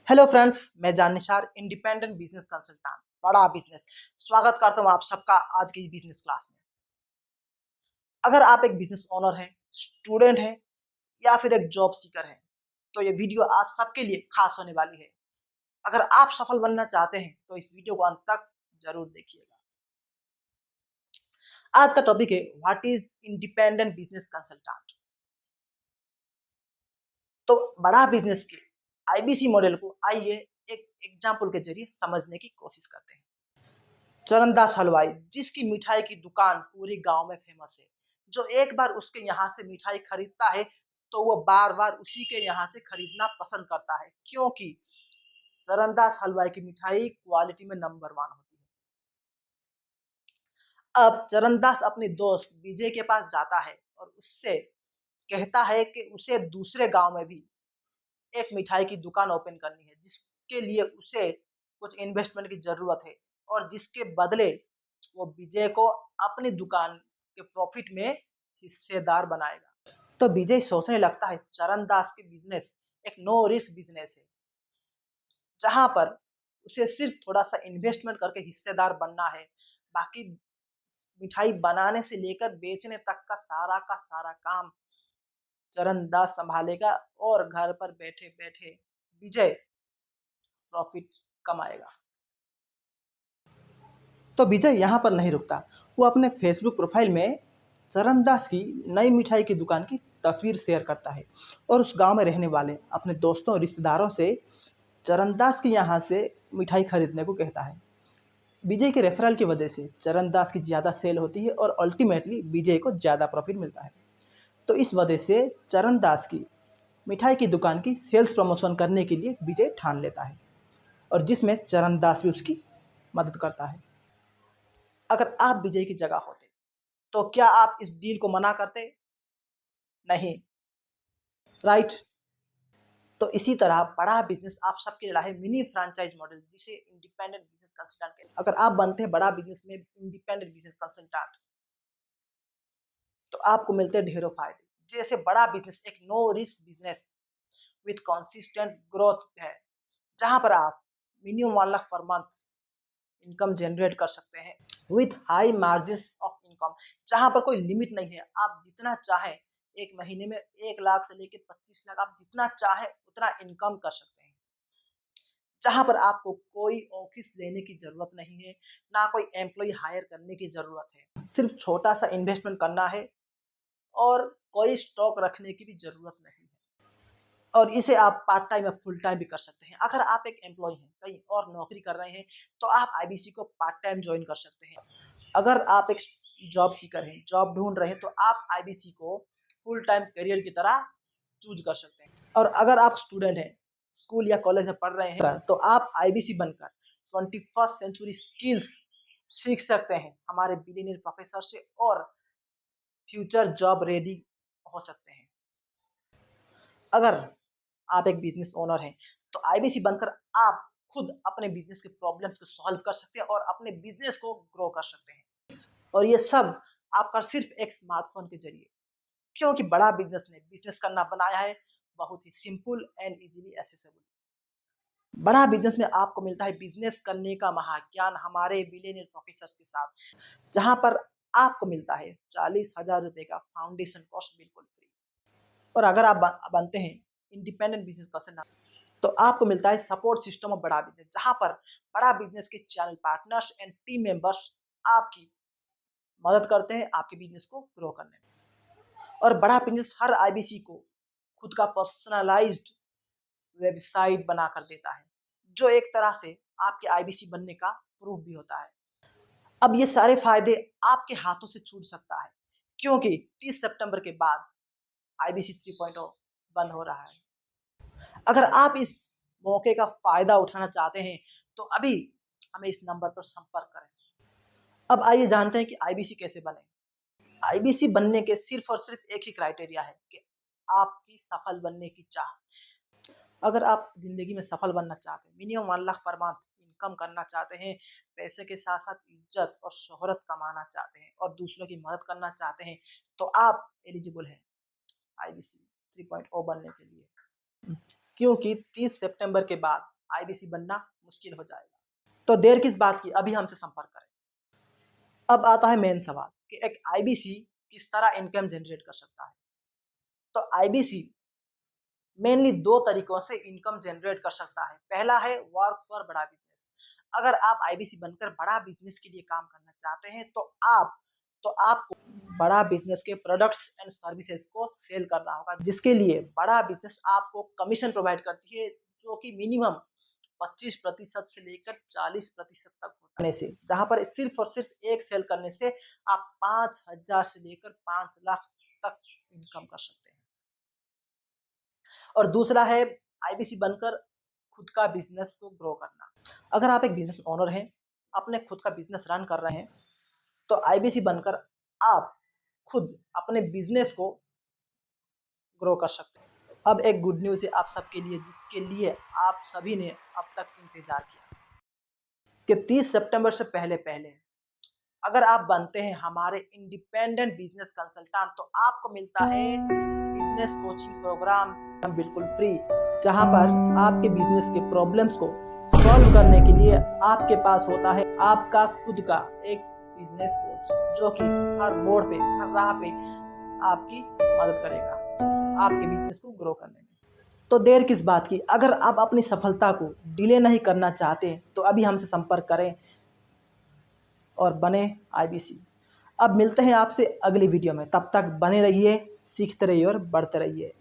Hello friends, मैं जान Nisar independent business consultant बड़ा बिजनेस स्वागत करता हूं आप सबका आज की इस बिजनेस क्लास में। अगर आप एक बिजनेस ओनर हैं, स्टूडेंट हैं या फिर एक जॉब सीकर हैं, तो ये वीडियो आप सबके लिए खास होने वाली है। अगर आप सफल बनना चाहते हैं तो इस वीडियो को अंत तक जरूर देखिएगा। आज का टॉपिक है what is independent business consultant. तो बड़ा बिजनेस के आईबीसी मॉडल को आइए एक एग्जाम्पल के जरिए समझने की कोशिश करते हैं। चरणदास हलवाई, जिसकी मिठाई की दुकान पूरे गांव में फेमस है, जो एक बार उसके यहाँ से मिठाई खरीदता है तो वो बार बार उसी के यहाँ से खरीदना पसंद करता है, क्योंकि चरणदास हलवाई की मिठाई क्वालिटी में नंबर 1 होती है। अब चरणदास अपने दोस्त विजय के पास जाता है और उससे कहता है कि उसे दूसरे गांव में भी एक मिठाई की दुकान ओपन करनी है, जिसके लिए उसे कुछ इन्वेस्टमेंट की जरूरत है और जिसके बदले वो विजय को अपनी दुकान के प्रॉफिट में हिस्सेदार बनाएगा। तो विजय सोचने लगता है चरणदास की बिजनेस एक नो रिस्क बिजनेस है, जहां पर उसे सिर्फ थोड़ा सा इन्वेस्टमेंट करके हिस्सेदार बनना है। बाकी मिठाई बनाने से लेकर बेचने तक का सारा काम चरणदास संभालेगा और घर पर बैठे बैठे विजय प्रॉफिट कमाएगा। तो विजय यहाँ पर नहीं रुकता, वो अपने फेसबुक प्रोफाइल में चरणदास की नई मिठाई की दुकान की तस्वीर शेयर करता है और उस गांव में रहने वाले अपने दोस्तों और रिश्तेदारों से चरणदास के यहाँ से मिठाई खरीदने को कहता है। विजय के रेफरल की वजह से चरणदास की ज़्यादा सेल होती है और अल्टीमेटली विजय को ज़्यादा प्रॉफिट मिलता है। तो इस वजह से चरणदास की मिठाई की दुकान की सेल्स प्रमोशन करने के लिए विजय ठान लेता है, और जिसमें चरणदास भी उसकी मदद करता है। अगर आप विजय की जगह होते तो क्या आप इस डील को मना करते? नहीं, राइट। तो इसी तरह बड़ा बिजनेस आप सबके लिए है मिनी फ्रेंचाइज मॉडल, जिसे इंडिपेंडेंट बिजनेस कंसल्टेंट कहते हैं। अगर आप बनते हैं बड़ा बिजनेस में इंडिपेंडेंट बिजनेस कंसल्टेंट, तो आपको मिलते हैं ढेरों फायदे। जैसे बड़ा बिजनेस एक no risk business with consistent growth है, जहां पर आप minimum 1 lakh per month income generate कर सकते हैं with high margin of income, जहां पर कोई लिमिट नहीं है। आप जितना चाहें एक महीने में 1 लाख से लेकर 25 लाख आप जितना चाहें उतना इनकम कर सकते हैं, जहां पर आपको कोई ऑफिस लेने की जरूरत नहीं है, ना कोई एम्प्लॉय हायर करने की जरूरत है। सिर्फ छोटा सा इन्वेस्टमेंट करना है और कोई स्टॉक रखने की भी जरूरत नहीं है। और इसे आप पार्ट टाइम या फुल टाइम भी कर सकते हैं। अगर आप एक एम्प्लॉय हैं, कहीं और नौकरी कर रहे हैं, तो आप आईबीसी को पार्ट टाइम ज्वाइन कर सकते हैं। अगर आप एक जॉब सीकर हैं, जॉब ढूंढ रहे हैं, तो आप आईबीसी को फुल टाइम करियर की तरह चूज कर सकते हैं। और अगर आप स्टूडेंट हैं, स्कूल या कॉलेज में पढ़ रहे हैं, तो आप आईबीसी बनकर 21st सेंचुरी स्किल्स सीख सकते हैं हमारे बिलियनियर प्रोफेसर से और फ्यूचर जॉब रेडी हो सकते हैं। अगर आप एक बिजनेस ओनर हैं, तो आईबीसी बनकर आप खुद अपने बिजनेस के प्रॉब्लम्स को सॉल्व कर सकते हैं और अपने बिजनेस को ग्रो कर सकते हैं। और ये सब आपका सिर्फ एक स्मार्टफोन के जरिए, क्योंकि बड़ा बिजनेस ने बिजनेस करना बनाया है बहुत ही सिंपल एंड इजीली एक्सेसिबल। बड़ा बिजनेस में आपको मिलता है बिजनेस करने का महाज्ञान हमारे बिलियनियर प्रोफेसर्स के साथ, जहां पर आपको मिलता है 40,000 रुपए का फाउंडेशन कोर्स बिल्कुल फ्री। और अगर आप बनते हैं इंडिपेंडेंट बिजनेस पर्सन, तो आपको मिलता है सपोर्ट सिस्टम ऑफ बड़ा बिजनेस, जहां पर बड़ा बिजनेस के channel partners and team members आपकी मदद करते हैं आपके बिजनेस को ग्रो करने में। और बड़ा बिजनेस हर आईबीसी को खुद का पर्सनलाइज्ड वेबसाइट बनाकर देता है, जो एक तरह से आपके आईबीसी बनने का प्रूफ भी होता है। अब ये सारे फायदे आपके हाथों से छूट सकता है, क्योंकि 30 सितंबर के बाद आईबीसी 3.0 बंद हो रहा है। अगर आप इस मौके का फायदा उठाना चाहते हैं, तो अभी हमें इस नंबर पर संपर्क करें। अब आइए जानते हैं कि आईबीसी कैसे बने। आईबीसी बनने के सिर्फ और सिर्फ एक ही क्राइटेरिया है कि आपकी सफल बनने की चाह। अगर आप जिंदगी में सफल बनना चाहते हैं, minimum 1 lakh per month income करना चाहते हैं, पैसे के साथ साथ इज्जत और शोहरत कमाना चाहते हैं और दूसरों की मदद करना चाहते हैं, तो आप एलिजिबल हैं आईबीसी 3.0 बनने के लिए। क्योंकि 30 सितंबर के बाद आईबीसी बनना मुश्किल हो जाएगा। तो देर किस बात की, अभी हमसे संपर्क करें। अब आता है मेन सवाल कि एक आईबीसी किस तरह इनकम जनरेट कर सकता है। तो आईबीसी मेनली दो तरीकों से इनकम जनरेट कर सकता है। पहला है वर्क फॉर बड़ा बिजनेस। अगर आप आईबीसी बनकर बड़ा बिजनेस के लिए काम करना चाहते हैं तो आपको बड़ा बिजनेस के प्रोडक्ट्स एंड सर्विसेज को सेल करना होगा, जिसके लिए बड़ा बिजनेस आपको कमीशन प्रोवाइड करती है, जो कि मिनिमम 25% से लेकर 40% तक होने से, जहां पर सिर्फ और सिर्फ एक सेल करने से आप 5,000 से लेकर 5 लाख तक इनकम कर सकते हैं। और दूसरा है आईबीसी बनकर खुद का बिजनेस को ग्रो करना। अगर आप एक बिजनेस ओनर हैं, अपने खुद का बिजनेस रन कर रहे हैं, तो आईबीसी बनकर आप खुद अपने बिजनेस को ग्रो कर सकते हैं। अब एक गुड न्यूज़ है आप सबके लिए, जिसके लिए आप सभी ने अब तक इंतजार किया, कि 30 सितंबर से पहले पहले अगर आप बनते हैं हमारे इंडिपेंडेंट बिजनेस कंसल्टेंट, तो आपको मिलता है बिजनेस कोचिंग प्रोग्राम बिल्कुल फ्री, जहां पर आपके बिजनेस के प्रॉब्लम्स को सॉल्व करने के लिए आपके पास होता है आपका खुद का एक बिजनेस कोच, जो कि हर मोड़ पे, हर राह पे आपकी मदद करेगा आपके बिजनेस को ग्रो करने में। तो देर किस बात की, अगर आप अपनी सफलता को डिले नहीं करना चाहते तो अभी हमसे संपर्क करें और बने आईबीसी। अब मिलते हैं आपसे अगली वीडियो में, तब तक बने रहिए, सीखते रहिए और बढ़ते रहिए।